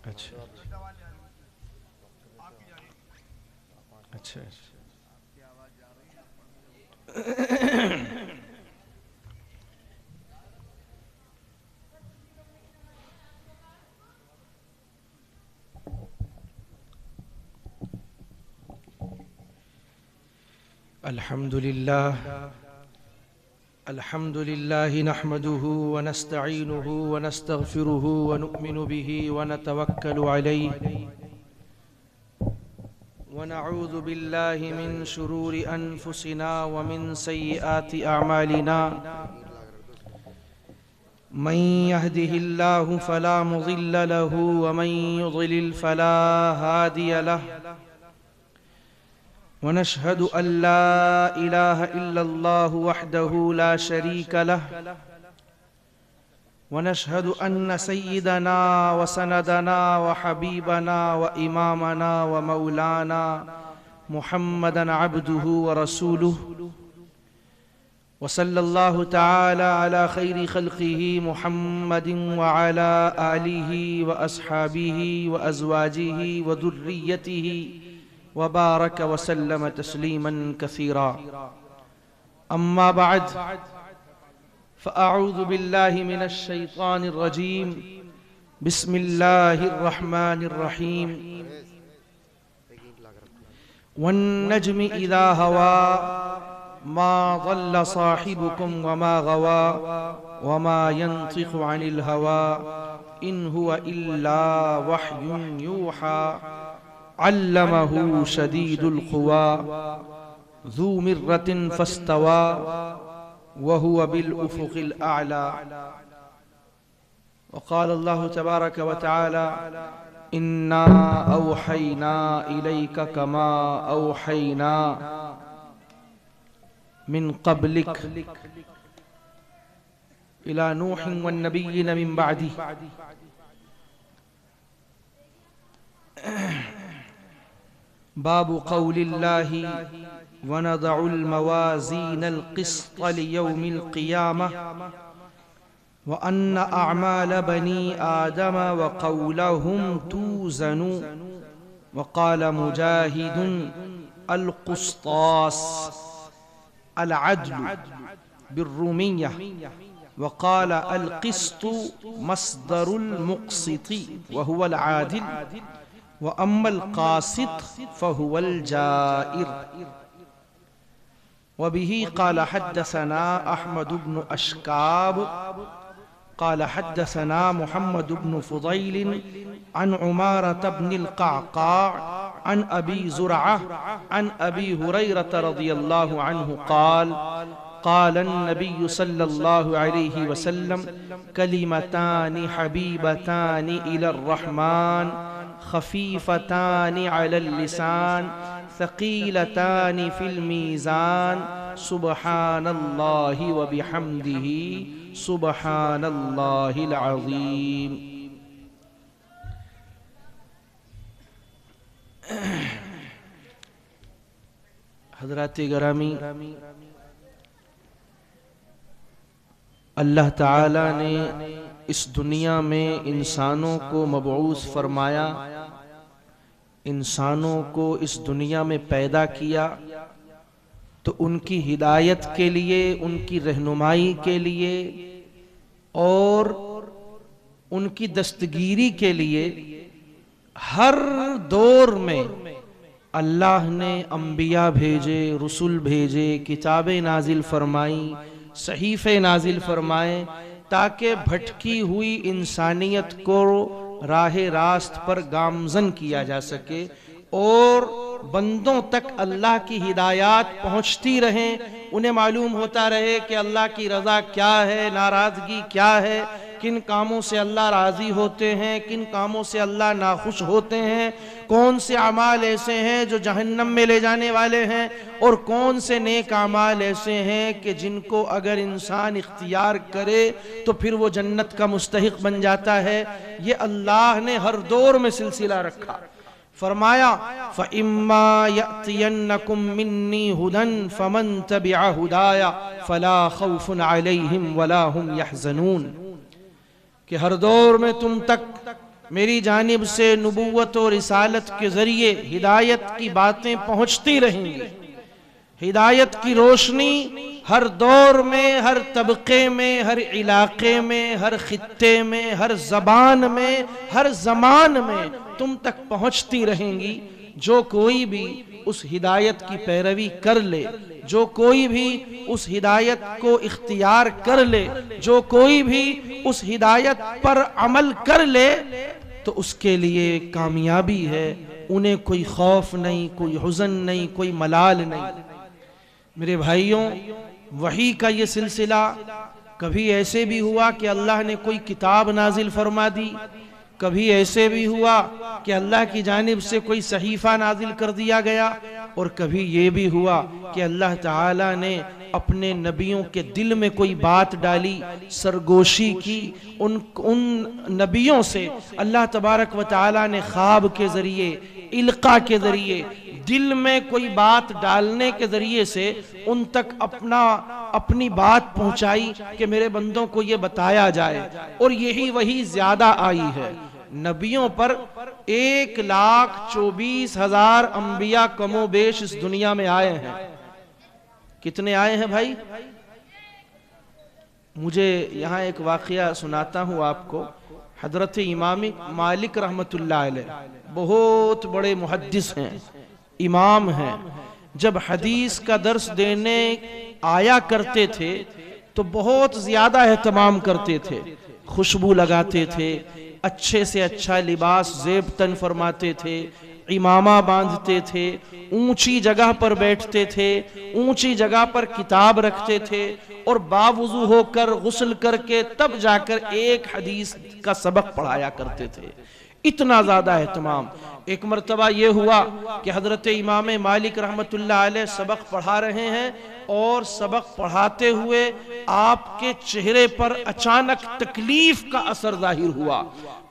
اچھا اچھا الحمد لله نحمده ونستعينه ونستغفره ونؤمن به ونتوكل عليه ونعوذ بالله من شرور أنفسنا ومن سيئات أعمالنا من يهده الله فلا مضل له ومن يضلل فلا هادي له ونشهد أن لا إله إلا الله وحده لا شريك له ونشهد أن سيدنا وسندنا وحبيبنا وإمامنا ومولانا محمدًا عبده ورسوله وصلى الله تعالى على خير خلقه محمد وعلى آله وأصحابه وأزواجه وذريته وبارك وسلم تسليما كثيرا أما بعد فأعوذ بالله من الشيطان الرجيم بسم الله الرحمن الرحيم والنجم إذا هوى ما ضل صاحبكم وما غوى وما ينطق عن الهوى إن هو إلا وحي يوحى علمه شديد القوى ذو مرة فاستوى وهو بالأفق الأعلى وقال الله تبارك وتعالى إنا أوحينا إليك كما أوحينا من قبلك إلى نوح والنبيين من بعده باب قول الله ونضع الموازين القسط ليوم القيامة وأن أعمال بني آدم وقولهم توزن وقال مجاهد القسطاس العدل بالرومية وقال القسط مصدر المقسط وهو العادل وأما القاسط فهو الجائر وبه قال حدثنا أحمد بن أشكاب قال حدثنا محمد بن فضيل عن عمارة بن القعقاع عن أبي زرعة عن أبي هريرة رضي الله عنه قال قال النبي صلى الله عليه وسلم كلمتان حبيبتان إلى الرحمن خفيفتان على اللسان ثقيلتان في الميزان سبحان الله وبحمده سبحان الله العظيم حضرات گرامی، اللہ تعالی نے اس دنیا میں انسانوں کو مبعوث فرمایا، انسانوں کو اس دنیا میں پیدا کیا تو ان کی ہدایت کے لیے، ان کی رہنمائی کے لیے اور ان کی دستگیری کے لیے ہر دور میں اللہ نے انبیاء بھیجے، رسول بھیجے، کتابیں نازل فرمائیں، صحیفے نازل فرمائیں تاکہ بھٹکی ہوئی انسانیت کو راہ راست پر گامزن کیا جا سکے اور بندوں تک اللہ کی ہدایات پہنچتی رہیں، انہیں معلوم ہوتا رہے کہ اللہ کی رضا کیا ہے، ناراضگی کیا ہے، کن کاموں سے اللہ راضی ہوتے ہیں، کن کاموں سے اللہ ناخوش ہوتے ہیں، کون سے اعمال ایسے ہیں جو جہنم میں لے جانے والے ہیں اور کون سے نیک اعمال ایسے ہیں کہ جن کو اگر انسان اختیار کرے تو پھر وہ جنت کا مستحق بن جاتا ہے۔ یہ اللہ نے ہر دور میں سلسلہ رکھا۔ فرمایا فَإِمَّا يَأْتِيَنَّكُم مِّنِّي هُدًى فَمَن تَبِعَ هُدَايَ فَلَا خَوْفٌ عَلَيْهِمْ وَلَا هُمْ يَحْزَنُونَ کہ ہر دور میں تم تک میری جانب سے نبوت و رسالت کے ذریعے ہدایت کی باتیں پہنچتی رہیں گی۔ ہدایت کی روشنی ہر دور میں، ہر طبقے میں، ہر علاقے میں، ہر خطے میں، ہر زبان میں، ہر زمان میں تم تک پہنچتی رہیں گی۔ جو کوئی بھی اس ہدایت کی پیروی کر لے، جو کوئی بھی اس ہدایت کو اختیار کر لے، جو کوئی بھی اس ہدایت پر عمل کر لے تو اس کے لیے کامیابی ہے۔ انہیں کوئی خوف نہیں، کوئی حزن نہیں، کوئی ملال نہیں۔ میرے بھائیوں، وحی کا یہ سلسلہ کبھی ایسے بھی ہوا کہ اللہ نے کوئی کتاب نازل فرما دی، کبھی ایسے بھی ہوا کہ اللہ کی جانب سے کوئی صحیفہ نازل کر دیا گیا، اور کبھی یہ بھی ہوا کہ اللہ تعالیٰ نے اپنے نبیوں کے دل میں کوئی بات ڈالی، سرگوشی کی۔ ان نبیوں سے اللہ تبارک و تعالیٰ نے خواب کے ذریعے، القاء کے ذریعے، دل میں کوئی بات ڈالنے کے ذریعے سے ان تک اپنی بات پہنچائی کہ میرے بندوں کو یہ بتایا جائے، اور یہی وہی زیادہ آئی ہے۔ نبیوں پر 1,24,000 انبیاء کم و بیش اس دنیا میں آئے ہیں۔ کتنے آئے ہیں بھائی؟ مجھے یہاں ایک واقعہ سناتا ہوں آپ کو۔ حضرت امام مالک رحمت اللہ علیہ بہت بڑے محدث ہیں، امام ہیں۔ جب حدیث کا درس دینے آیا کرتے تھے تو بہت زیادہ اہتمام کرتے تھے، خوشبو لگاتے تھے، اچھے سے اچھا لباس زیب تن فرماتے تھے، امامہ باندھتے تھے، اونچی جگہ پر بیٹھتے تھے، اونچی جگہ پر کتاب رکھتے تھے، اور باوضو ہو کر غسل کر کے تب جا کر ایک حدیث کا سبق پڑھایا کرتے تھے۔ اتنا زیادہ اہتمام۔ ایک مرتبہ یہ ہوا کہ حضرت امام مالک رحمت اللہ علیہ سبق پڑھا رہے ہیں، اور سبق پڑھاتے ہوئے آپ کے چہرے پر اچانک تکلیف کا اثر ظاہر ہوا۔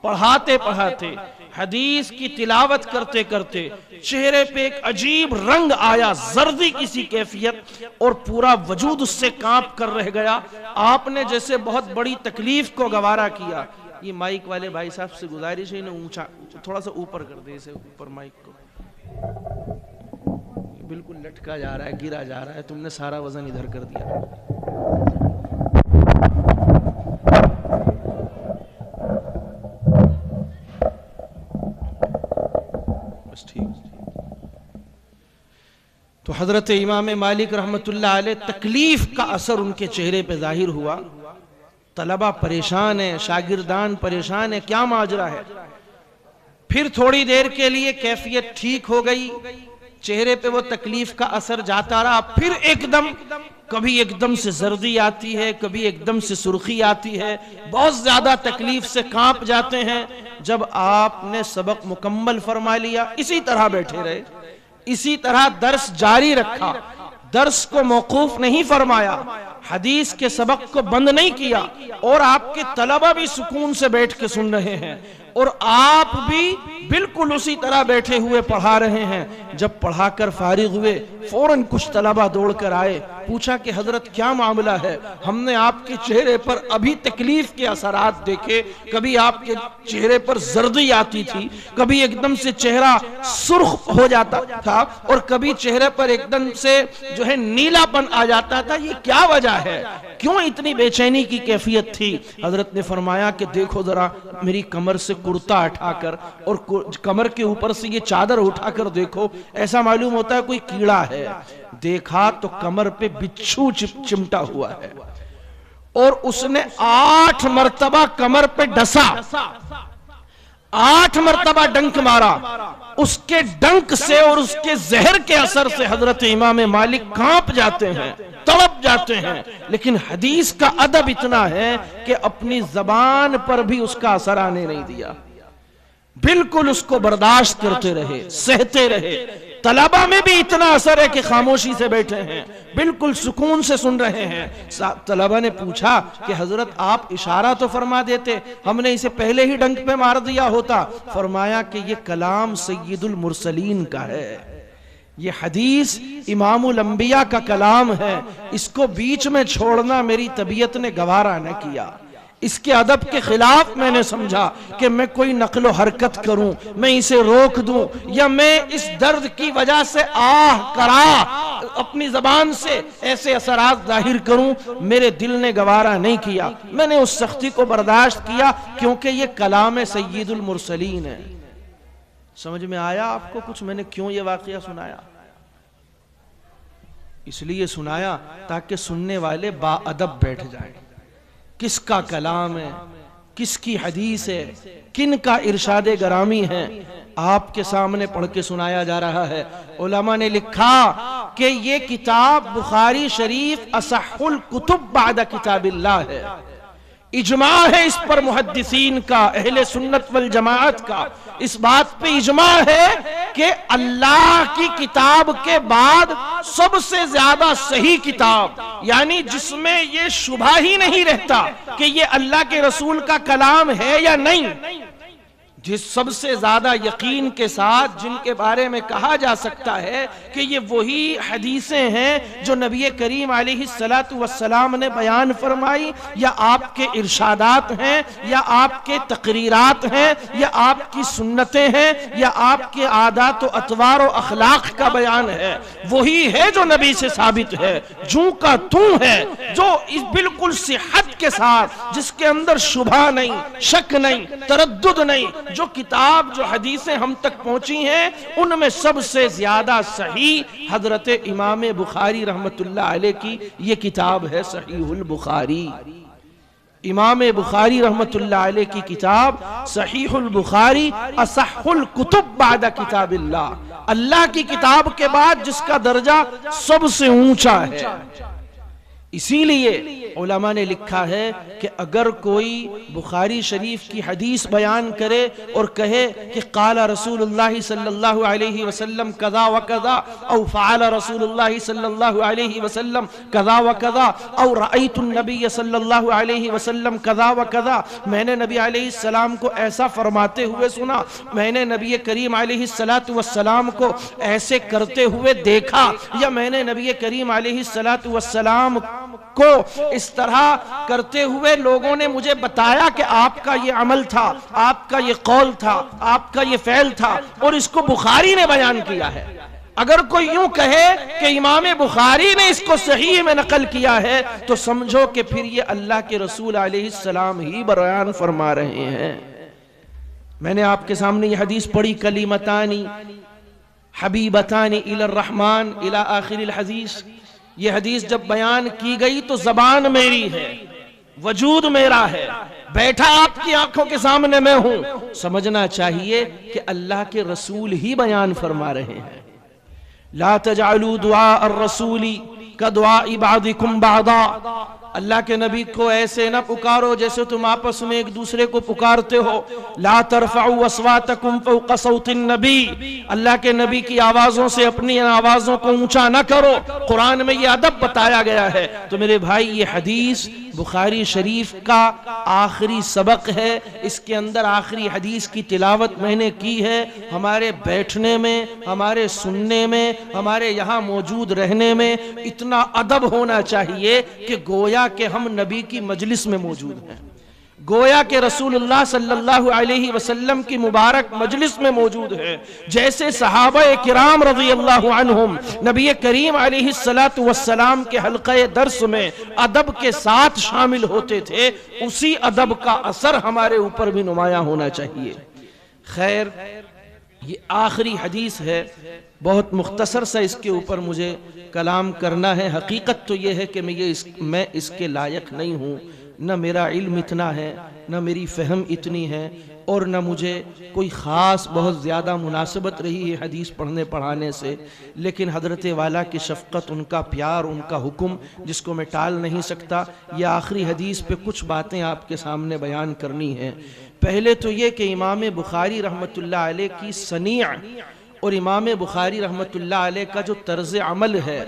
پڑھاتے پڑھاتے، حدیث کی تلاوت کرتے کرتے چہرے پہ ایک عجیب رنگ آیا، زردی کسی کیفیت، اور پورا وجود اس سے کانپ کر رہ گیا۔ آپ نے جیسے بہت بڑی تکلیف کو گوارا کیا۔ یہ مائک والے بھائی صاحب سے گزارش ہے انہیں اونچا تھوڑا سا اوپر کر دے، اسے اوپر مائک کو، بالکل لٹکا جا رہا ہے، گرا جا رہا ہے، تم نے سارا وزن ادھر کر دیا۔ بس ٹھیک۔ تو حضرت امام مالک رحمت اللہ علیہ تکلیف کا اثر ان کے چہرے پہ ظاہر ہوا۔ طلبہ پریشان ہیں، شاگردان پریشان ہیں، کیا ماجرا ہے؟ پھر تھوڑی دیر کے لیے کیفیت ٹھیک ہو گئی، چہرے پہ وہ تکلیف کا اثر جاتا رہا، پھر کبھی ایک دم سے زردی آتی ہے، کبھی ایک دم سے سرخی آتی ہے، بہت زیادہ تکلیف سے کانپ جاتے ہیں۔ جب آپ نے سبق مکمل فرما لیا، اسی طرح بیٹھے رہے، اسی طرح درس جاری رکھا، درس کو موقوف نہیں فرمایا، حدیث کے سبق کو بند نہیں کیا، اور آپ کے طلبہ بھی سکون سے بیٹھ کے سن رہے ہیں، اور آپ بھی بالکل اسی طرح بیٹھے ہوئے پڑھا رہے ہیں۔ جب پڑھا کر فارغ ہوئے، فوراً کچھ طلبہ دوڑ کر آئے، پوچھا کہ حضرت کیا معاملہ ہے؟ ہم نے آپ کے چہرے پر ابھی تکلیف کے اثرات دیکھے، کبھی آپ کے چہرے پر زردی آتی تھی، کبھی ایک دم سے چہرہ سرخ ہو جاتا تھا، اور کبھی چہرے پر ایک دم سے نیلا پن آ جاتا تھا، یہ کیا وجہ ہے؟ کیوں اتنی بے چینی کی کیفیت تھی؟ حضرت نے فرمایا کہ دیکھو ذرا میری کمر سے کرتا اٹھا کر، اور کمر کے اوپر سے یہ چادر اٹھا کر دیکھو، ایسا معلوم ہوتا ہے کوئی کیڑا ہے۔ دیکھا تو کمر پہ بچھو چمٹا ہوا ہے، اور اس نے 8 مرتبہ کمر پہ ڈسا، 8 مرتبہ ڈنک مارا۔ اس کے ڈنک سے اور اس کے زہر کے اثر سے حضرت امام مالک کانپ جاتے ہیں، تڑپ جاتے ہیں، لیکن حدیث کا ادب اتنا ہے کہ اپنی زبان پر بھی اس کا اثر آنے نہیں دیا، بالکل اس کو برداشت کرتے رہے، سہتے رہے۔ طلبہ میں بھی اتنا اثر ہے کہ خاموشی سے بیٹھے ہیں، بالکل سکون سے سن رہے ہیں۔ طلبہ نے پوچھا کہ حضرت آپ اشارہ تو فرما دیتے، ہم نے اسے پہلے ہی ڈنک پہ مار دیا ہوتا۔ فرمایا کہ یہ کلام سید المرسلین کا ہے، یہ حدیث امام الانبیاء کا کلام ہے، اس کو بیچ میں چھوڑنا میری طبیعت نے گوارا نہ کیا۔ اس کے ادب کے خلاف میں نے سمجھا کہ میں کوئی نقل و حرکت کروں، میں اسے روک دوں، یا میں اس درد کی وجہ سے آہ کرا اپنی زبان سے ایسے اثرات ظاہر کروں، میرے دل نے گوارا نہیں کیا۔ میں نے اس سختی کو برداشت کیا کیونکہ یہ کلام سید المرسلین ہے۔ سمجھ میں آیا آپ کو کچھ میں نے کیوں یہ واقعہ سنایا؟ اس لیے سنایا تاکہ سننے والے با ادب بیٹھ جائیں۔ کس کا کلام ہے، کس کی حدیث ہے، کن کا ارشاد گرامی ہے، آپ کے سامنے پڑھ کے سنایا جا رہا ہے۔ علماء نے لکھا کہ یہ کتاب بخاری شریف اصح الکتب بعد کتاب اللہ ہے۔ اجماع ہے اس پر محدثین کا، اہل سنت والجماعت کا، اس بات پہ اجماع ہے کہ اللہ کی کتاب کے بعد سب سے زیادہ صحیح کتاب، یعنی جس میں یہ شبہ ہی نہیں رہتا کہ یہ اللہ کے رسول کا کلام ہے یا نہیں، جس سب سے زیادہ یقین کے ساتھ جن کے بارے میں کہا جا سکتا ہے کہ یہ وہی حدیثیں ہیں جو نبی کریم علیہ السلام نے بیان فرمائی، یا آپ کے ارشادات ہیں، یا آپ کے تقریرات ہیں، یا آپ کی سنتیں ہیں، یا آپ کے عادات و اطوار و اخلاق کا بیان ہے، وہی ہے جو نبی سے ثابت ہے، جوں کا توں ہے، جو بالکل صحت کے ساتھ، جس کے اندر شبہ نہیں، شک نہیں، تردد نہیں۔ جو کتاب، جو حدیثیں ہم تک پہنچی ہیں، ان میں سب سے زیادہ صحیح حضرت امام بخاری رحمت اللہ علیہ کی یہ کتاب ہے، صحیح البخاری۔ امام بخاری رحمت اللہ علیہ کی کتاب صحیح البخاری اصح الکتب بعد کتاب اللہ، اللہ کی کتاب کے بعد جس کا درجہ سب سے اونچا ہے۔ اسی لیے علماء نے لکھا ہے کہ اگر کوئی بخاری شریف کی حدیث بیان کرے اور کہے کہ قال رسول اللہ صلی اللہ علیہ وسلم کذا و کذا، او فعل رسول اللہ صلی اللہ علیہ وسلم کذا و کذا، او رأیت النبی صلی اللہ علیہ وسلم کذا و کذا، میں نے نبی علیہ السلام کو ایسا فرماتے ہوئے سنا، میں نے نبی کریم علیہ السلام کو ایسے کرتے ہوئے دیکھا، یا میں نے نبی کریم علیہ السلام کو اس طرح کرتے ہوئے لوگوں نے مجھے بتایا کہ آپ کا یہ عمل تھا، آپ کا یہ قول تھا، آپ کا یہ فعل تھا، اور اس کو بخاری نے بیان کیا ہے۔ اگر کوئی یوں کہے کہ امام بخاری نے اس کو صحیح میں نقل کیا ہے، تو سمجھو کہ پھر یہ اللہ کے رسول علیہ السلام ہی بیان فرما رہے ہیں۔ میں نے آپ کے سامنے یہ حدیث پڑھی، کلیمتانی حبیبتانی الی الرحمن الی آخر الحدیث۔ یہ حدیث جب بیان کی گئی تو زبان میری ہے، وجود میرا ہے، بیٹھا آپ کی آنکھوں کے سامنے میں ہوں، سمجھنا چاہیے کہ اللہ کے رسول ہی بیان فرما رہے ہیں۔ لا تجعلوا دعاء الرسول کدعاء بعضکم بعضا، اللہ کے نبی کو ایسے نہ پکارو جیسے تم آپس میں ایک دوسرے کو پکارتے ہو۔ لا ترفعوا اصواتکم فوق صوت النبی، اللہ کے نبی کی آوازوں سے اپنی آوازوں کو اونچا نہ کرو، قرآن میں یہ ادب بتایا گیا ہے۔ تو میرے بھائی، یہ حدیث بخاری شریف کا آخری سبق ہے، اس کے اندر آخری حدیث کی تلاوت میں نے کی ہے۔ ہمارے بیٹھنے میں، ہمارے سننے میں، ہمارے یہاں موجود رہنے میں اتنا ادب ہونا چاہیے کہ گویا کہ ہم نبی کی مجلس میں موجود ہیں، گویا کہ رسول اللہ صلی اللہ علیہ وسلم کی مبارک مجلس میں موجود ہے۔ جیسے صحابہ کرام رضی اللہ عنہم نبی کریم علیہ السلام کے حلقہ درس میں ادب کے ساتھ شامل ہوتے تھے، اسی ادب کا اثر ہمارے اوپر بھی نمایاں ہونا چاہیے۔ خیر، یہ آخری حدیث ہے، بہت مختصر سا اس کے اوپر مجھے کلام کرنا ہے۔ حقیقت تو یہ ہے کہ میں اس کے لائق نہیں ہوں، نہ میرا علم اتنا ہے، نہ میری فہم اتنی ہے، اور نہ مجھے کوئی خاص بہت زیادہ مناسبت رہی ہے حدیث پڑھنے پڑھانے سے، لیکن حضرت والا کی شفقت، ان کا پیار، ان کا حکم جس کو میں ٹال نہیں سکتا، یہ آخری حدیث پہ کچھ باتیں آپ کے سامنے بیان کرنی ہیں۔ پہلے تو یہ کہ امام بخاری رحمت اللہ علیہ کی صنیع اور امام بخاری رحمت اللہ علیہ کا جو طرز عمل ہے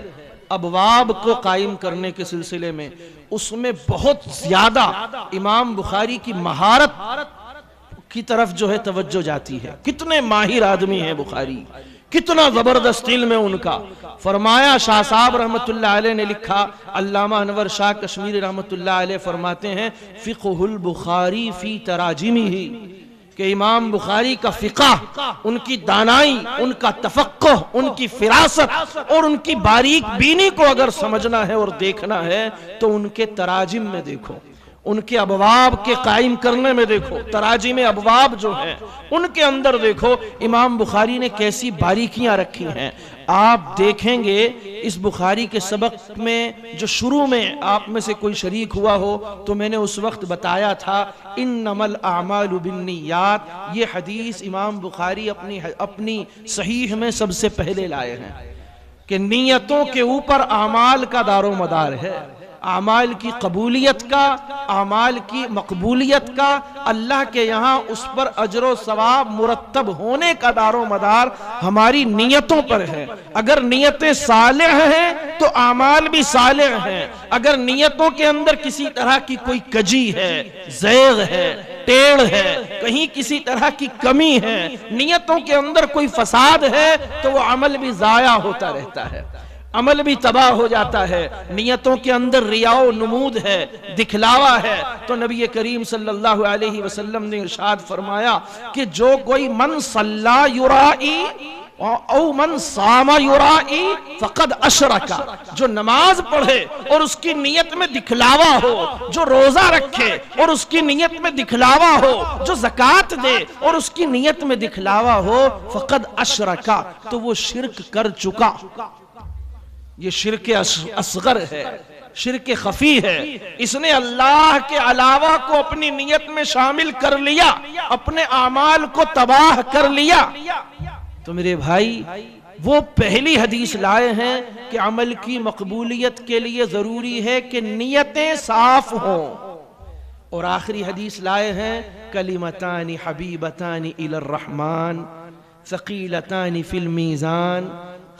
ابواب کو قائم کرنے کے سلسلے میں، اس میں بہت زیادہ امام بخاری کی مہارت کی طرف جو ہے توجہ جاتی ہے۔ کتنے ماہر آدمی ہیں بخاری، کتنا زبردست علم ہے ان کا. فرمایا شاہ صاحب رحمت اللہ علیہ نے لکھا، علامہ انور شاہ کشمیری رحمت اللہ علیہ فرماتے ہیں فقہ البخاری فی تراجمہ، کہ امام بخاری کا فقہ، ان کی دانائی، ان کا تفقہ، ان کی فراست اور ان کی باریک بینی کو اگر سمجھنا ہے اور دیکھنا ہے تو ان کے تراجم میں دیکھو، ان کے ابواب کے قائم کرنے میں دیکھو، تراجم ابواب جو ہیں ان کے اندر دیکھو امام بخاری نے کیسی باریکیاں رکھی ہیں. آپ دیکھیں گے اس بخاری کے سبق میں جو شروع میں آپ میں سے کوئی شریک ہوا ہو تو میں نے اس وقت بتایا تھا انما الاعمال بالنیات، یہ حدیث امام بخاری اپنی صحیح میں سب سے پہلے لائے ہیں کہ نیتوں کے اوپر اعمال کا دار و مدار ہے، اعمال کی قبولیت کا، اعمال کی مقبولیت کا، اللہ کے یہاں اس پر اجر و ثواب مرتب ہونے کا دار و مدار ہماری نیتوں پر ہے. اگر نیتیں صالح ہیں تو اعمال بھی صالح ہیں، اگر نیتوں کے اندر کسی طرح کی کوئی کجی ہے، زیغ ہے، ٹیڑھ ہے، کہیں کسی طرح کی کمی ہے، نیتوں کے اندر کوئی فساد ہے تو وہ عمل بھی ضائع ہوتا رہتا ہے، عمل بھی تباہ ہو جاتا ہے. نیتوں کے اندر ریاء و نمود ہے، دکھلاوا ہے، تو نبی کریم صلی اللہ علیہ وسلم نے ارشاد فرمایا کہ جو کوئی من صلی یرائی او من صام یرائی فقد اشرکا، جو نماز پڑھے اور اس کی نیت میں دکھلاوا ہو، جو روزہ رکھے اور اس کی نیت میں دکھلاوا ہو، جو زکوٰۃ دے اور اس کی نیت میں دکھلاوا ہو، فقد اشرکا، تو وہ شرک کر چکا. یہ شرک اصغر ہے، شرک خفی ہے. اس نے اللہ کے علاوہ کو اپنی نیت میں شامل کر لیا، اپنے اعمال کو تباہ کر لیا. تو میرے بھائی وہ پہلی حدیث لائے ہیں کہ عمل کی مقبولیت کے لیے ضروری ہے کہ نیتیں صاف ہوں، اور آخری حدیث لائے ہیں کلمتان حبیبتان الی الرحمن ثقیلتان فی المیزان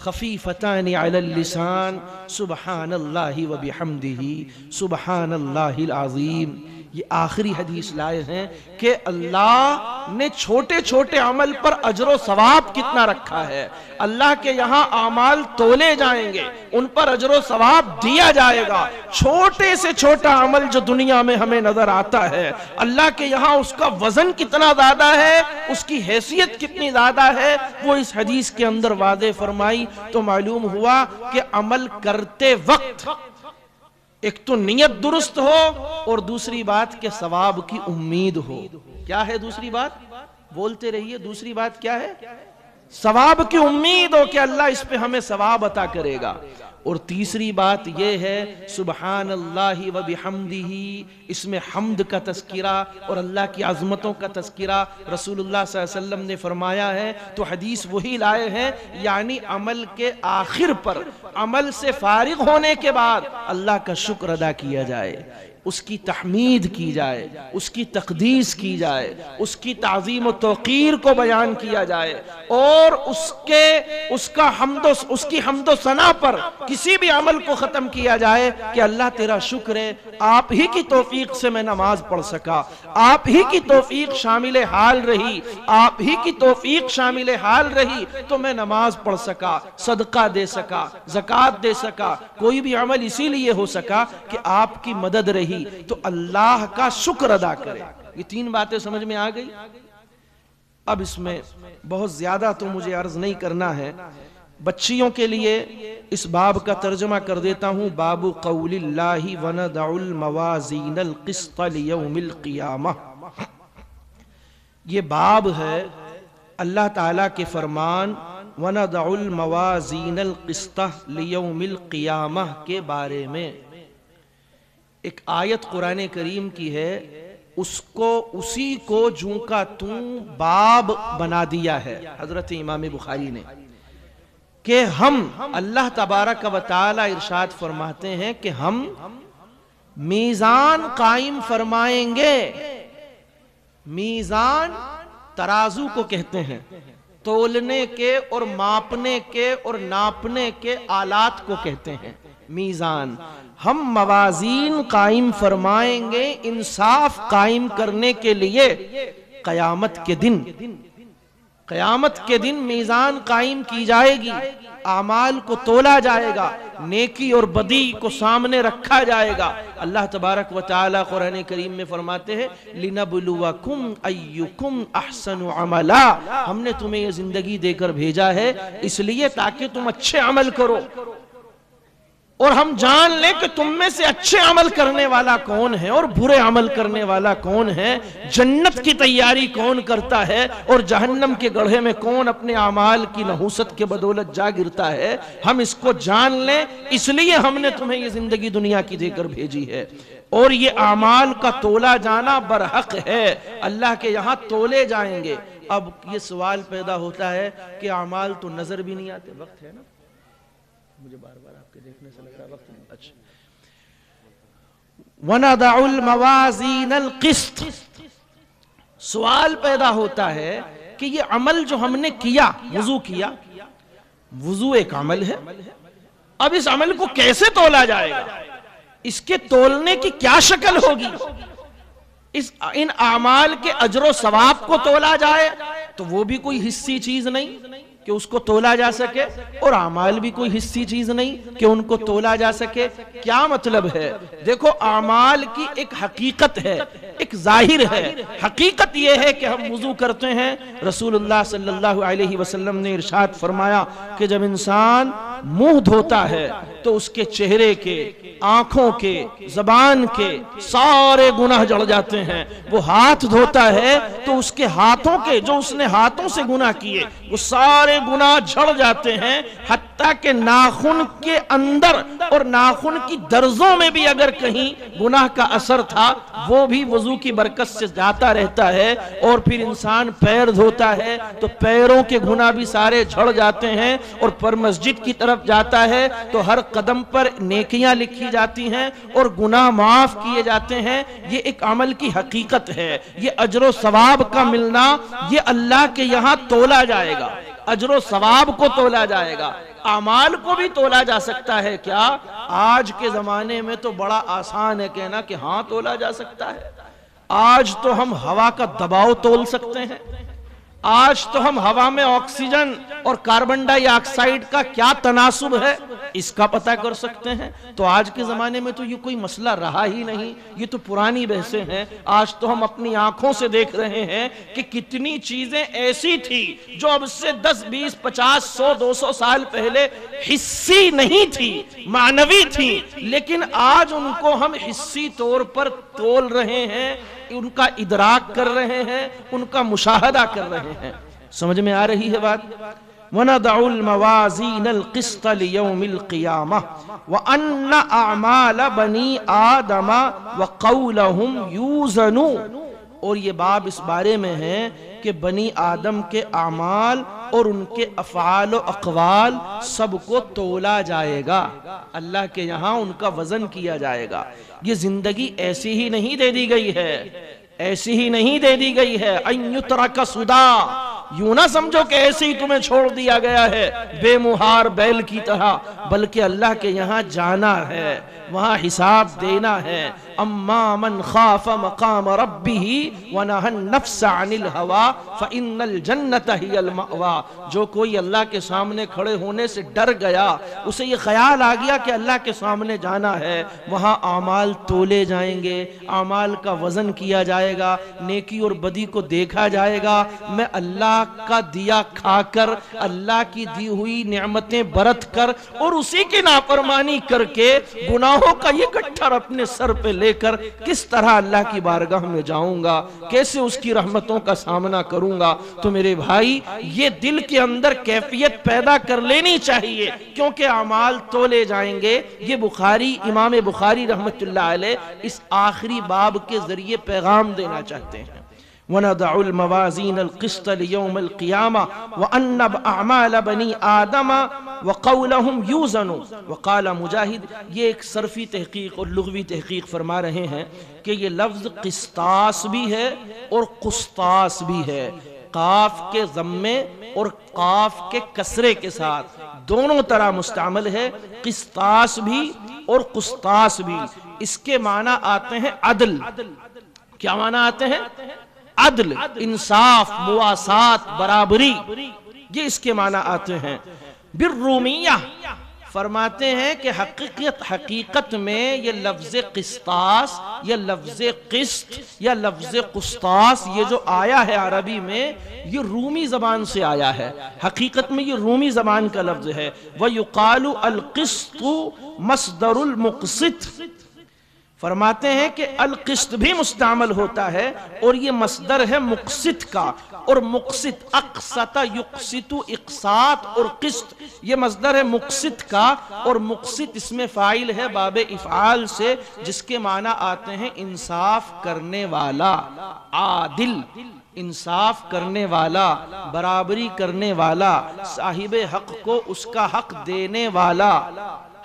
خفیفتان علی اللسان سبحان اللہ و بحمدہ سبحان اللہ العظیم. یہ آخری حدیث لائے ہیں کہ اللہ نے چھوٹے چھوٹے عمل پر اجر و ثواب کتنا رکھا ہے. اللہ کے یہاں اعمال تولے جائیں گے، ان پر اجر و ثواب دیا جائے گا. چھوٹے سے چھوٹا عمل جو دنیا میں ہمیں نظر آتا ہے، اللہ کے یہاں اس کا وزن کتنا زیادہ ہے، اس کی حیثیت کتنی زیادہ ہے، وہ اس حدیث کے اندر واضح فرمائی. تو معلوم ہوا کہ عمل کرتے وقت ایک تو نیت درست ہو اور دوسری بات کہ ثواب کی امید ہو. کیا ہے دوسری بات؟ بولتے رہیے. دوسری بات کیا ہے؟ ثواب کی امید ہو کہ اللہ اس پہ ہمیں ثواب عطا کرے گا. اور تیسری بات یہ ہے سبحان اللہ و بحمدہ، اس میں حمد کا تذکرہ اور اللہ کی عظمتوں کا تذکرہ رسول اللہ صلی اللہ علیہ وسلم نے فرمایا ہے. تو حدیث وہی لائے ہیں، یعنی عمل کے آخر پر، عمل سے فارغ ہونے کے بعد اللہ کا شکر ادا کیا جائے، اس کی تحمید کی جائے، اس کی تقدیس کی جائے، اس کی تعظیم و توقیر کو بیان کیا جائے، اور اس کی حمد و ثنا پر کسی بھی عمل کو ختم کیا جائے کہ اللہ تیرا شکر ہے، آپ ہی کی توفیق سے میں نماز پڑھ سکا، آپ ہی کی توفیق شامل حال رہی، آپ ہی کی توفیق شامل حال رہی تو میں نماز پڑھ سکا، صدقہ دے سکا، زکوٰۃ دے سکا، کوئی بھی عمل اسی لیے ہو سکا کہ آپ کی مدد رہی. تو اللہ کا شکر ادا کرے. یہ تین باتیں سمجھ میں آ گئی. اب اس میں بہت زیادہ تو مجھے عرض نہیں کرنا ہے، بچیوں کے لیے اس باب کا ترجمہ کر دیتا ہوں. باب قول اللہ وَنَدَعُ الْمَوَازِينَ الْقِسْطَ لِيَوْمِ الْقِيَامَةِ. یہ باب ہے اللہ تعالیٰ کے فرمان وَنَدَعُ الْمَوَازِينَ الْقِسْطَ لِيَوْمِ الْقِيَامَةِ کے بارے میں. ایک آیت قرآن کریم کی ہے، اسی کو جوں کا توں باب بنا دیا ہے حضرت امام بخاری نے، کہ ہم اللہ تبارک و تعالی ارشاد فرماتے ہیں کہ ہم میزان قائم فرمائیں گے. میزان ترازو کو کہتے ہیں، تولنے کے اور ماپنے کے اور ناپنے کے آلات کو کہتے ہیں میزان. ہم موازین قائم فرمائیں گے انصاف قائم کرنے کے لیے قیامت کے دن. قیامت کے دن میزان قائم کی جائے گی، اعمال کو تولا جائے گا، نیکی اور بدی کو سامنے رکھا جائے گا۔ اللہ تبارک و تعالی قرآن کریم میں فرماتے ہیں لِنَبْلُوَكُمْ أَيُّكُمْ أَحْسَنُ عَمَلًا، ہم نے تمہیں یہ زندگی دے کر بھیجا ہے اس لیے تاکہ تم اچھے عمل کرو، اور ہم جان لیں کہ تم میں سے اچھے عمل کرنے والا کون ہے اور برے عمل کرنے والا کون ہے، جنت کی تیاری کون کرتا ہے اور جہنم کے گڑھے میں کون اپنے اعمال کی نحوست کے بدولت جا گرتا ہے، ہم اس کو جان لیں، اس لیے ہم نے تمہیں یہ زندگی دنیا کی دے کر بھیجی ہے۔ اور یہ اعمال کا تولا جانا برحق ہے، اللہ کے یہاں تولے جائیں گے۔ اب یہ سوال پیدا ہوتا ہے کہ اعمال تو نظر بھی نہیں آتے، وقت ہے نا، مجھے بار بار آپ کے دیکھنے سے لگ رہا وقت نہیں۔ اچھا، وَنَضَعُ الْمَوَازِينَ الْقِسْطَ، سوال پیدا ہوتا ہے کہ یہ عمل جو ہم نے کیا، وضو کیا، وضو ایک عمل ہے، اب اس عمل کو کیسے تولا جائے گا، اس کے تولنے کی کیا شکل ہوگی، ان اعمال کے اجر و ثواب کو تولا جائے تو وہ بھی کوئی حصی چیز نہیں کہ اس کو تولا جا سکے، اور اعمال بھی کوئی حصی چیز نہیں کہ ان کو تولا جا سکے۔ کیا مطلب ہے؟ دیکھو، اعمال کی ایک حقیقت ہے، ایک ظاہر ہے۔ حقیقت یہ ہے کہ ہم وضو کرتے ہیں، رسول اللہ صلی اللہ علیہ وسلم نے ارشاد فرمایا کہ جب انسان منہ دھوتا ہے تو اس کے چہرے کے، آنکھوں کے، زبان کے سارے گناہ جڑ جاتے ہیں۔ وہ ہاتھ دھوتا ہے تو اس کے ہاتھوں کے، جو اس نے ہاتھوں سے گناہ کیے، وہ سارے گناہ جھڑ جاتے ہیں، حتیٰ کہ ناخن کے اندر اور ناخن کی درزوں میں بھی اگر کہیں گناہ کا اثر تھا وہ بھی وضو کی برکت سے جاتا رہتا ہے۔ اور پھر انسان پیر دھوتا ہے تو پیروں کے گناہ بھی سارے جھڑ جاتے ہیں، اور پر مسجد کی طرف جاتا ہے تو ہر قدم پر نیکیاں لکھی جاتی ہیں اور گناہ معاف کیے جاتے ہیں۔ یہ ایک عمل کی حقیقت ہے، یہ اجر و ثواب کا ملنا، یہ اللہ کے یہاں تولا جائے گا، اجر و ثواب کو تولا جائے گا۔ اعمال کو بھی تولا جا سکتا ہے کیا؟ آج کے زمانے میں تو بڑا آسان ہے کہنا کہ ہاں تولا جا سکتا ہے۔ آج تو ہم ہوا کا دباؤ تول سکتے ہیں، آج تو ہم ہوا میں آکسیجن اور کاربن ڈائی آکسائیڈ کا کیا تناسب ہے اس کا پتہ کر سکتے ہیں۔ تو آج کے زمانے میں تو یہ کوئی مسئلہ رہا ہی نہیں، یہ تو پرانی بحثیں ہیں۔ آج تو ہم اپنی آنکھوں سے دیکھ رہے ہیں کہ کتنی چیزیں ایسی تھی جو اب سے 10 20 50 100 200 سال پہلے حسی نہیں تھی، معنوی تھی، لیکن آج ان کو ہم حسی طور پر تول رہے ہیں، ان کا ادراک کر رہے ہیں، ان کا مشاہدہ کر رہے ہیں۔ سمجھ میں آ رہی ہے بات؟ وَنَضَعُ الْمَوَازِينَ الْقِسْطَ لِيَوْمِ الْقِيَامَةِ وَأَنَّ أَعْمَالَ بَنِي آدَمَ وَقَوْلَهُمْ يُوزَنُ، اور یہ باب اس بارے میں ہے کہ بنی آدم کے اعمال اور ان کے افعال و اقوال سب کو تولا جائے گا، اللہ کے یہاں ان کا وزن کیا جائے گا۔ یہ زندگی ایسی ہی نہیں دے دی گئی ہے، ایسی ہی نہیں دے دی گئی ہے ان یترک سدا، یوں نہ سمجھو کہ ایسے ہی تمہیں چھوڑ دیا گیا ہے بے مہار بیل کی طرح، بلکہ اللہ کے یہاں جانا ہے، وہاں حساب دینا ہے۔ اما من خاف مقام ربہ ونہى النفس عن الہوى فإن الجنة ہی المأوى، جو کوئی اللہ کے سامنے کھڑے ہونے سے ڈر گیا، اسے یہ خیال آ گیا کہ اللہ کے سامنے جانا ہے، وہاں اعمال تولے جائیں گے، اعمال کا وزن کیا جائے گا، نیکی اور بدی کو دیکھا جائے گا۔ میں اللہ کا دیا کھا کر، اللہ کی دی ہوئی نعمتیں برت کر اور اسی کی نافرمانی کر کے گناہوں کا یہ گٹھر اپنے سر پہ لے کر کس طرح اللہ کی بارگاہ میں جاؤں گا، کیسے اس کی رحمتوں کا سامنا کروں گا؟ تو میرے بھائی، یہ دل کے اندر کیفیت پیدا کر لینی چاہیے، کیونکہ اعمال تولے جائیں گے۔ یہ بخاری، امام بخاری رحمت اللہ علیہ اس آخری باب کے ذریعے پیغام دینا چاہتے ہیں۔ وَنَضَعُ الْمَوَازِينَ الْقِسْطَ لِيَوْمِ الْقِيَامَةِ وَأَنَّ أَعْمَالَ بَنِي آدَمَ وَقَوْلَهُمْ يُوزَنُ۔ وقال مجاہد، یہ ایک صرفی تحقیق اور لغوی تحقیق فرما رہے ہیں کہ یہ لفظ قسطاس بھی ہے اور قسطاس بھی ہے، قاف کے ضمے اور قاف کے کسرے کے ساتھ دونوں طرح مستعمل ہے، قسطاس بھی اور قسطاس بھی۔ اس کے معنی آتے ہیں عدل۔ کیا معنی آتے ہیں؟ عدل، انصاف، مواسات، برابری، یہ اس کے معنی آتے ہیں۔ بالرومیہ فرماتے ہیں کہ حقیقت میں یہ لفظ قسطاس یا لفظ قسط یا لفظ قسطاس یہ جو آیا ہے عربی میں، یہ رومی زبان سے آیا ہے۔ حقیقت میں یہ رومی زبان کا لفظ ہے۔ وَيُقَالُ الْقِسْطُ مصدر المقسط، فرماتے ہیں کہ القسط بھی مستعمل ہوتا ہے اور یہ مصدر ہے مقسط کا، اور مقسط اقسط یقسط اقساط، اور قسط یہ مصدر ہے مقسط کا، اور مقسط اس میں فاعل ہے باب افعال سے، جس کے معنی آتے ہیں انصاف کرنے والا، عادل، انصاف کرنے والا، برابری کرنے والا، صاحب حق کو اس کا حق دینے والا،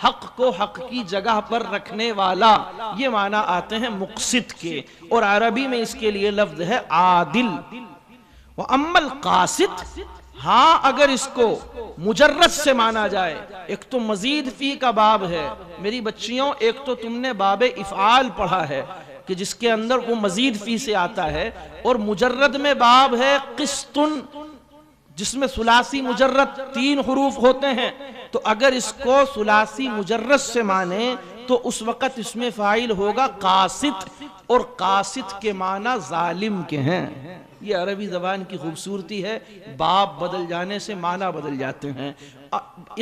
حق کو حق کی جگہ پر رکھنے والا، یہ معنی آتے ہیں مقسط کے، اور عربی میں اس کے لیے لفظ ہے عادل۔ وَأَمَّا الْقَاسِطِ، ہاں اگر اس کو مجرد سے مانا جائے، ایک تو مزید فی کا باب ہے میری بچیوں، ایک تو تم نے باب افعال پڑھا ہے کہ جس کے اندر وہ مزید فی سے آتا ہے، اور مجرد میں باب ہے قسطن جس میں ثلاثی مجرد 3 حروف ہوتے ہیں، تو اگر اس کو ثلاثی مجرد سے مانے تو اس وقت اس میں فاعل ہوگا قاسط، اور قاسط کے معنی ظالم کے ہیں۔ یہ عربی زبان کی خوبصورتی ہے، باب بدل جانے سے معنی بدل جاتے ہیں۔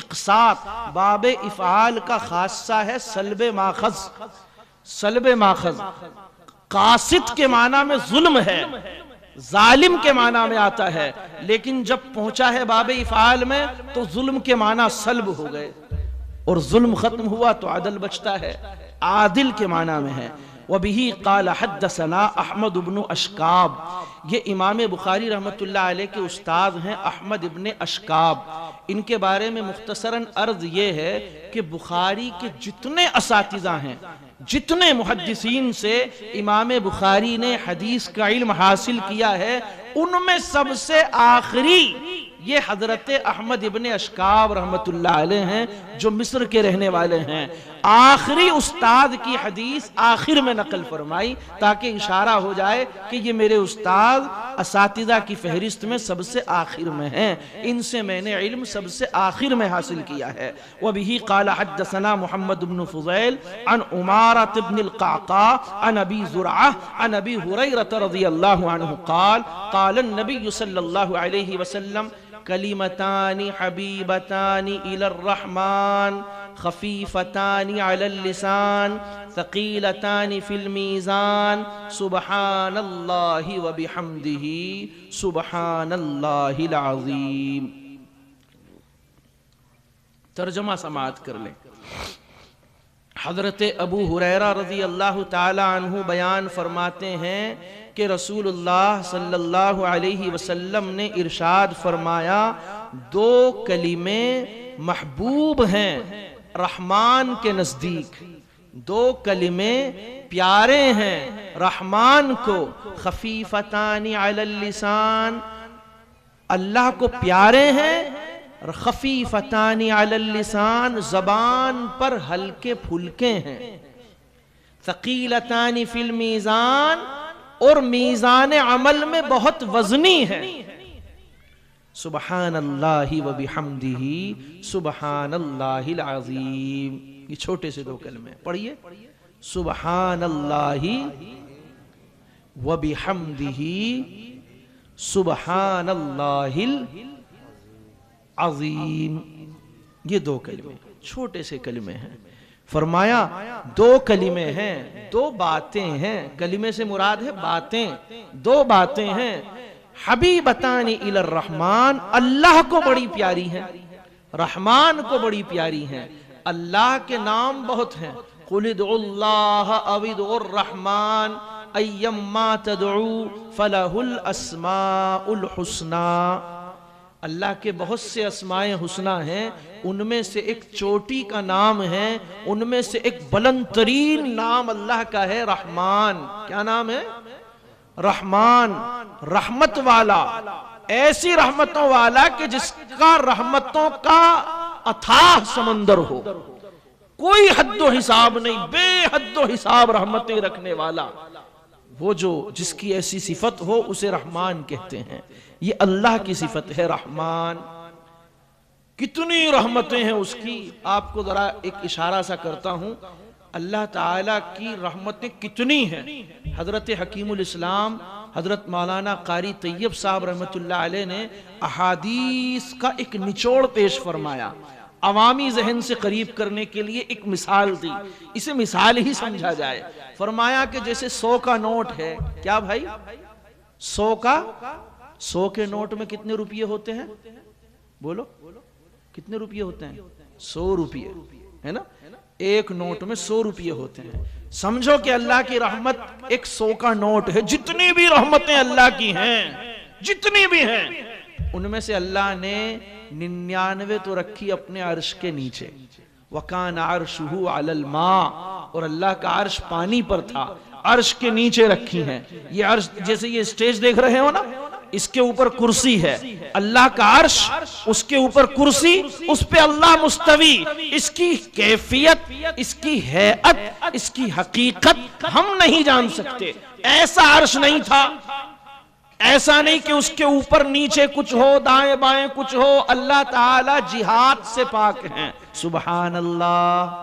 اقساط باب افعال کا خاصہ ہے سلب ماخذ، سلب ماخذ، قاسط کے معنی میں ظلم ہے، ظالم کے معنی میں آتا ہے، لیکن جب پہنچا ہے باب افعال میں تو ظلم کے معنی سلب ہو گئے، اور ظلم ختم ہوا تو عدل بچتا ہے، عادل کے معنی میں ہے۔ وَبِهِ قَالَ حَدَّثَنَا احمد بن اشکاب، یہ امام بخاری رحمت اللہ علیہ کے استاد ہیں احمد ابن اشکاب۔ ان کے بارے میں مختصراً عرض یہ ہے کہ بخاری کے جتنے اساتذہ ہیں، جتنے محدثین سے امام بخاری نے حدیث کا علم حاصل کیا ہے، ان میں سب سے آخری یہ حضرت احمد ابن اشکاب رحمت اللہ علیہ ہیں، جو مصر کے رہنے والے ہیں۔ آخری استاد کی حدیث آخر میں نقل فرمائی تاکہ اشارہ ہو جائے کہ یہ میرے استاد اساتذہ کی فہرست میں سب سے آخر میں ہیں، ان سے میں نے علم سب سے آخر میں حاصل کیا ہے۔ وَبِهِ قَالَ حَدَّثَنَا محمد بن فضیل عن عمارة بن القعقاع عن ابی زرعہ عن ابی ہریرہ رضی اللہ عنہ قال قال النبی صلی اللہ علیہ وسلم کلمتان حبیبتان الی الرحمن خفیفتان علی اللسان ثقیلتان فی المیزان سبحان اللہ وبحمدہ سبحان اللہ العظیم۔ ترجمہ سماعت کر لیں۔ حضرت ابو ہریرہ رضی اللہ تعالی عنہ بیان فرماتے ہیں کہ رسول اللہ صلی اللہ علیہ وسلم نے ارشاد فرمایا، 2 کلمے محبوب ہیں رحمان کے نزدیک، 2 کلمے پیارے ہیں رحمان کو، خفیفتان علی اللسان، اللہ کو پیارے ہیں، خفیفتان علی اللسان زبان پر ہلکے پھلکے ہیں، ثقیلتان فی المیزان اور میزان عمل میں بہت وزنی ہے، سبحان اللہ وبحمدہ سبحان اللہ العظیم۔ یہ چھوٹے سے 2 کلمے پڑھیے، سبحان اللہ وبحمدہ سبحان اللہ العظیم۔ یہ 2 کلمے چھوٹے سے کلمے ہیں۔ فرمایا 2 کلمے ہیں، 2 باتیں ہیں، کلمے سے مراد ہے باتیں، 2 باتیں ہیں، حبیبتان الی الرحمن، اللہ کو بڑی پیاری ہیں، رحمان کو بڑی پیاری ہیں۔ اللہ کے نام بہت ہیں، قُلِ ادْعُوا اللَّهَ أَوِ ادْعُوا الرَّحْمَنَ أَيَّمَّا تَدْعُوا فَلَهُ الْأَسْمَاءُ الْحُسْنَى۔ اللہ کے بہت سے اسماء حسنہ ہیں، ان میں سے ایک چوٹی کا نام ہے، ان میں سے ایک بلند ترین نام اللہ کا ہے رحمان۔ کیا نام ہے؟ رحمان، رحمت والا، ایسی رحمتوں والا کہ جس کا رحمتوں کا اتھاہ سمندر ہو، کوئی حد و حساب نہیں، بے حد و حساب رحمتیں رکھنے والا، وہ جو جس کی ایسی صفت ہو اسے رحمان کہتے ہیں. یہ اللہ کی صفت ہے رحمان. کتنی رحمتیں ہیں اس کی. آپ کو ذرا ایک اشارہ سا کرتا ہوں. اللہ تعالیٰ کی رحمتیں کتنی ہیں. حضرت حکیم الاسلام حضرت مولانا قاری طیب صاحب رحمۃ اللہ علیہ نے احادیث کا ایک نچوڑ پیش فرمایا, عوامی ذہن سے قریب کرنے کے لیے ایک مثال دی. اسے مثال ہی سمجھا جائے. فرمایا کہ جیسے 100 کا نوٹ ہے. کیا بھائی 100 کے نوٹ میں کتنے روپیے ہوتے ہیں؟ بولو کتنے روپیے ہوتے ہیں؟ 100 روپیے ہے نا. ایک نوٹ میں 100 روپیے ہوتے ہیں. سمجھو کہ اللہ کی رحمت ایک 100 کا نوٹ ہے. جتنی بھی رحمتیں اللہ کی ہیں, جتنی بھی ہیں, ان میں سے اللہ نے 99 تو رکھی اپنے عرش کے نیچے. وَكَانَ عَرْشُهُ عَلَى الْمَاءِ, اور اللہ کا عرش پانی پر تھا. عرش کے نیچے رکھی ہیں. یہ عرش جیسے یہ اسٹیج دیکھ رہے ہو نا, اس کے اوپر کرسی ہے. اللہ کا عرش, اس کے اوپر کرسی, اس پہ اللہ مستوی. اس کی کیفیت, اس کی ہیئت, اس کی حقیقت ہم نہیں جان سکتے. ایسا عرش نہیں تھا. ایسا نہیں کہ اس کے اوپر نیچے کچھ ہو, دائیں بائیں کچھ ہو. اللہ تعالی جہات سے پاک ہیں. سبحان اللہ,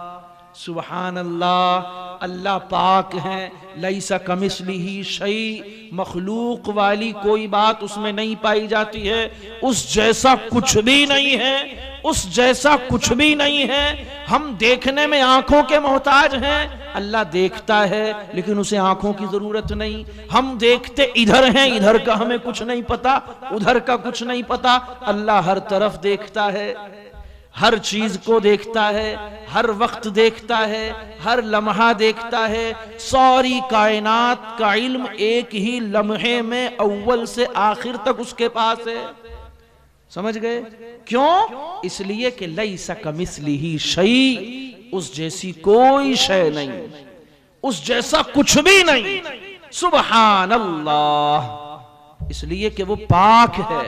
سبحان اللہ. اللہ پاک ہیں. لیس کمثلہ شیء, مخلوق والی کوئی بات اس میں نہیں پائی جاتی ہے. اس جیسا کچھ بھی نہیں ہے, اس جیسا کچھ بھی نہیں ہے. ہم دیکھنے میں آنکھوں کے محتاج ہیں. اللہ دیکھتا ہے لیکن اسے آنکھوں کی ضرورت نہیں. ہم دیکھتے ادھر ہیں, ادھر کا ہمیں کچھ نہیں پتا, ادھر کا کچھ نہیں پتا. اللہ ہر طرف دیکھتا ہے, ہر چیز کو دیکھتا ہے, ہر وقت دیکھتا ہے, ہر لمحہ دیکھتا ہے. ساری کائنات کا علم ایک ہی لمحے میں اول سے آخر تک اس کے پاس ہے. سمجھ گئے؟ کیوں؟ اس لیے کہ لیس کمثلہ شیء, اس جیسی کوئی شے نہیں, اس جیسا کچھ بھی نہیں. سبحان اللہ. اس لیے کہ وہ پاک ہے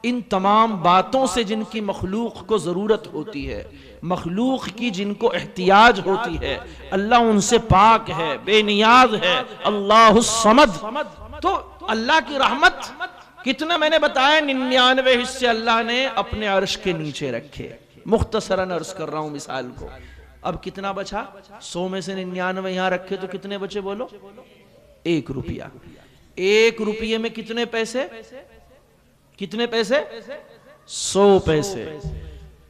ان تمام باتوں سے جن کی مخلوق کو ضرورت ہوتی ہے, مخلوق کی جن کو احتیاج ہوتی ہے. اللہ ان سے پاک ہے, بے نیاز ہے. اللہ الصمد. تو اللہ کی رحمت کتنا میں نے بتایا, 99 حصے اللہ نے اپنے عرش کے نیچے رکھے. مختصراً عرض کر رہا ہوں مثال کو. اب کتنا بچا؟ 100 میں سے 99 یہاں رکھے تو کتنے بچے بولو؟ 1 روپیہ. 1 روپیے میں کتنے پیسے؟ کتنے پیسے؟ 100 پیسے.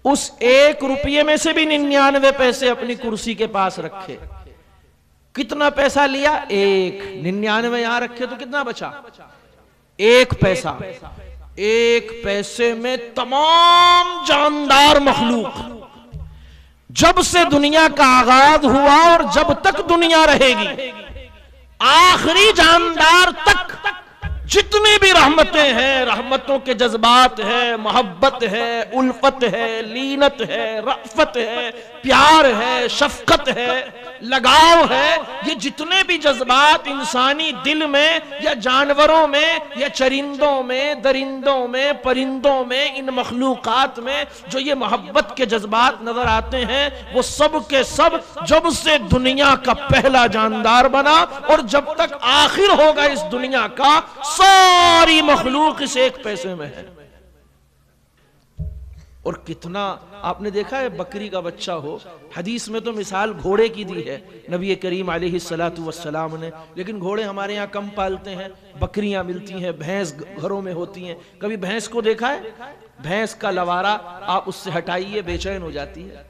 اس 1 روپیے میں سے بھی 99 پیسے اپنی کرسی کے پاس رکھے. کتنا پیسہ لیا؟ 1. 99 یہاں رکھے تو کتنا بچا؟ 1 پیسہ. 1 پیسے میں تمام جاندار مخلوق, جب سے دنیا کا آغاز ہوا اور جب تک دنیا رہے گی, آخری جاندار تک جتنی بھی رحمتیں ہیں, رحمتوں کے جذبات ہے, محبت ہے, الفت ہے, لینت ہے, رأفت ہے, پیار ہے, شفقت ہے, لگاؤ ہے, یہ جتنے بھی جذبات انسانی دل میں یا جانوروں میں یا چرندوں میں, درندوں میں, پرندوں میں, ان مخلوقات میں جو یہ محبت کے جذبات نظر آتے ہیں, وہ سب کے سب جب سے دنیا کا پہلا جاندار بنا اور جب تک آخر ہوگا اس دنیا کا, ساری مخلوق اس 1 پیسے میں ہے. اور کتنا آپ نے دیکھا ہے بکری کا بچہ ہو, حدیث میں تو مثال گھوڑے کی دی ہے نبی کریم علیہ السلام نے, لیکن گھوڑے ہمارے یہاں کم پالتے ہیں. بکریاں ملتی ہیں, بھینس گھروں میں ہوتی ہیں. کبھی بھینس کو دیکھا ہے؟ بھینس کا لوارا آپ اس سے ہٹائیے, بے چین ہو جاتی ہے,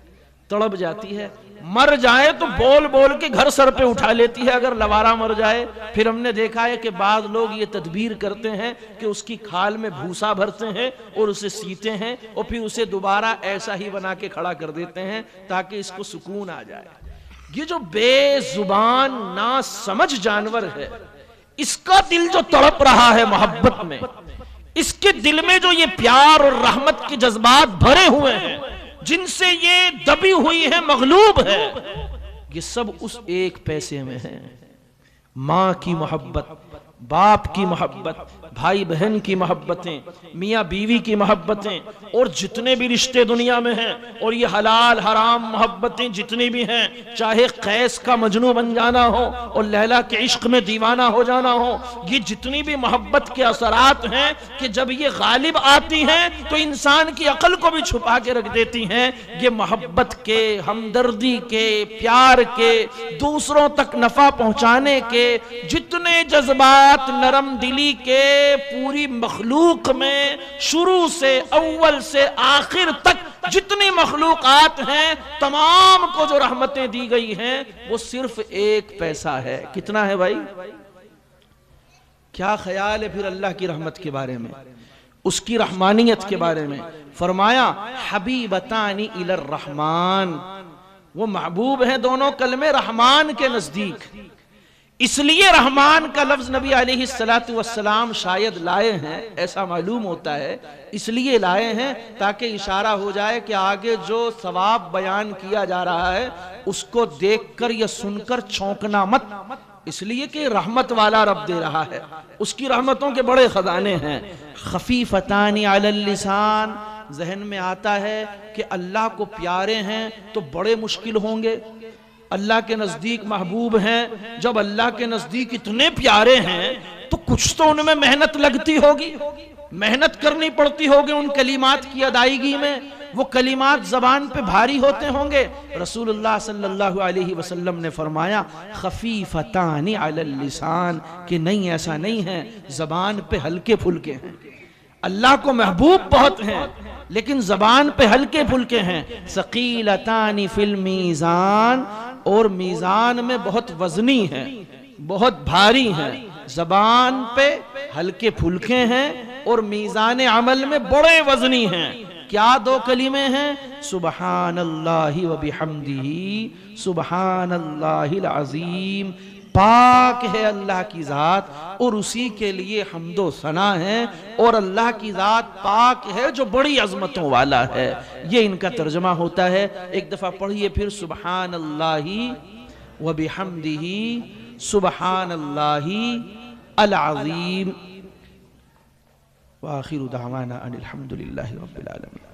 تڑپ جاتی ہے. مر جائے تو بول بول کے گھر سر پہ اٹھا لیتی ہے اگر لوارا مر جائے. پھر ہم نے دیکھا ہے کہ بعض لوگ یہ تدبیر کرتے ہیں کہ اس کی کھال میں بھوسا بھرتے ہیں اور اسے سیتے ہیں اور پھر اسے دوبارہ ایسا ہی بنا کے کھڑا کر دیتے ہیں تاکہ اس کو سکون آ جائے. یہ جو بے زبان نا سمجھ جانور ہے, اس کا دل جو تڑپ رہا ہے محبت میں, اس کے دل میں جو یہ پیار اور رحمت کے جذبات بھرے ہوئے ہیں, جن سے یہ دبی ہوئی ہے, مغلوب ہے, یہ سب اس 1 پیسے میں ہے. ماں کی محبت, باپ کی محبت, بھائی بہن کی محبتیں، میاں بیوی کی محبتیں، اور جتنے بھی رشتے دنیا میں ہیں، اور یہ حلال حرام محبتیں جتنی بھی ہیں، چاہے قیس کا مجنوں بن جانا ہو اور لیلا کے عشق میں دیوانہ ہو جانا ہو، یہ جتنی بھی محبت کے اثرات ہیں کہ جب یہ غالب آتی ہیں تو انسان کی عقل کو بھی چھپا کے رکھ دیتی ہیں. یہ محبت کے، ہمدردی کے، پیار کے، دوسروں تک نفع پہنچانے کے جتنے جذبات نرم دلی کے پوری مخلوق میں شروع سے اول سے آخر تک جتنی مخلوقات ہیں تمام کو جو رحمتیں دی گئی ہیں وہ صرف ایک پیسہ ہے. کتنا ہے بھائی؟ کیا خیال ہے پھر اللہ کی رحمت کے بارے میں، اس کی رحمانیت کے بارے میں؟ فرمایا حبیبتانی الی الرحمن، وہ محبوب ہیں دونوں کلمے رحمان کے نزدیک. اس لیے رحمان کا لفظ نبی علیہ السلام شاید لائے ہیں، ایسا معلوم ہوتا ہے، اس لیے لائے ہیں تاکہ اشارہ ہو جائے کہ آگے جو ثواب بیان کیا جا رہا ہے اس کو دیکھ کر یا سن کر چونکنا مت، اس لیے کہ رحمت والا رب دے رہا ہے، اس کی رحمتوں کے بڑے خزانے ہیں. خفیفتان علی اللسان، ذہن میں آتا ہے کہ اللہ کو پیارے ہیں تو بڑے مشکل ہوں گے، اللہ کے نزدیک محبوب ہیں، جب اللہ کے نزدیک اتنے پیارے ہیں تو کچھ تو ان میں محنت لگتی ہوگی، محنت کرنی پڑتی ہوگی ان کلمات کی ادائیگی میں، وہ کلمات زبان پہ بھاری ہوتے ہوں گے. رسول اللہ صلی اللہ علیہ وسلم نے فرمایا خفیفتان علی اللسان، کہ نہیں ایسا نہیں ہے، زبان پہ ہلکے پھلکے ہیں. اللہ کو محبوب بہت ہیں لیکن زبان پہ ہلکے پھلکے ہیں. ثقیلتان فی المیزان، اور میزان میں بہت وزنی ہیں، بہت بھاری ہیں، زبان پہ ہلکے پھلکے ہیں اور میزان عمل میں بڑے وزنی ہیں. کیا دو کلمے ہیں؟ سبحان اللہ و بحمدہ، سبحان اللہ العظیم. پاک ہے اللہ کی ذات اور اسی کے لیے حمد و ثنا ہے، اور اللہ کی ذات پاک ہے جو بڑی عظمتوں والا ہے. یہ ان کا ترجمہ ہوتا ہے. ایک دفعہ پڑھیے پھر سبحان اللہ و بحمدہ، سبحان اللہ العظیم. وآخر دعوانا ان الحمد للہ رب العالمین.